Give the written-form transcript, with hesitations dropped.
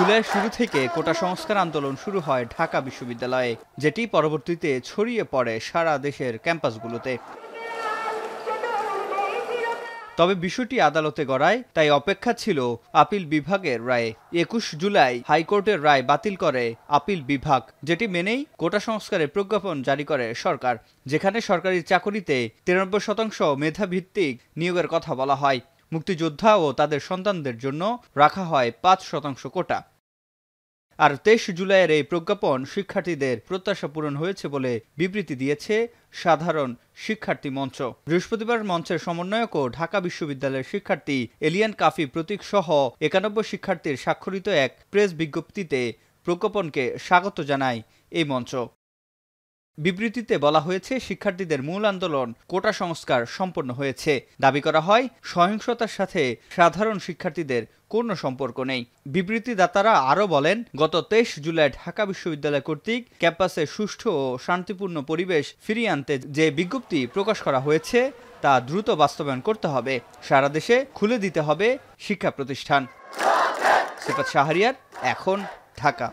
জুলাই শুরু থেকে কোটা সংস্কার আন্দোলন শুরু হয় ঢাকা বিশ্ববিদ্যালয়ে, যেটি পরবর্তীতে ছড়িয়ে পড়ে সারা দেশের ক্যাম্পাসগুলোতে। তবে বিষয়টি আদালতে গড়ায়, তাই অপেক্ষা ছিল আপিল বিভাগের রায়ে। ২১ জুলাই হাইকোর্টের রায় বাতিল করে আপিল বিভাগ, যেটি মেনেই কোটা সংস্কারের প্রজ্ঞাপন জারি করে সরকার, যেখানে সরকারি চাকরিতে ৯৩% মেধাভিত্তিক নিয়োগের কথা বলা হয়। মুক্তিযোদ্ধা ও তাদের সন্তানদের জন্য রাখা হয় ৫% কোটা। আর ২৩ জুলাইয়ের এই প্রজ্ঞাপন শিক্ষার্থীদের প্রত্যাশা পূরণ হয়েছে বলে বিবৃতি দিয়েছে সাধারণ শিক্ষার্থী মঞ্চ। বৃহস্পতিবার মঞ্চের সমন্বয়ক ও ঢাকা বিশ্ববিদ্যালয়ের শিক্ষার্থী এলিয়ান কাফি প্রতীক সহ ৯১ শিক্ষার্থীর স্বাক্ষরিত এক প্রেস বিজ্ঞপ্তিতে প্রজ্ঞাপনকে স্বাগত জানায় এই মঞ্চ। বিবৃতিতে বলা হয়েছে, শিক্ষার্থীদের মূল আন্দোলন কোটা সংস্কার সম্পন্ন হয়েছে। দাবি করা হয়, সহিংসতার সাথে সাধারণ শিক্ষার্থীদের কোনো সম্পর্ক নেই। বিবৃতিদাতারা আরও বলেন, গত ২৩ জুলাই ঢাকা বিশ্ববিদ্যালয় কর্তৃক ক্যাম্পাসে সুষ্ঠু ও শান্তিপূর্ণ পরিবেশ ফিরিয়ে আনতে যে বিজ্ঞপ্তি প্রকাশ করা হয়েছে তা দ্রুত বাস্তবায়ন করতে হবে। সারা দেশে খুলে দিতে হবে শিক্ষা প্রতিষ্ঠান। সিফাত শাহরিয়ার, এখন, ঢাকা।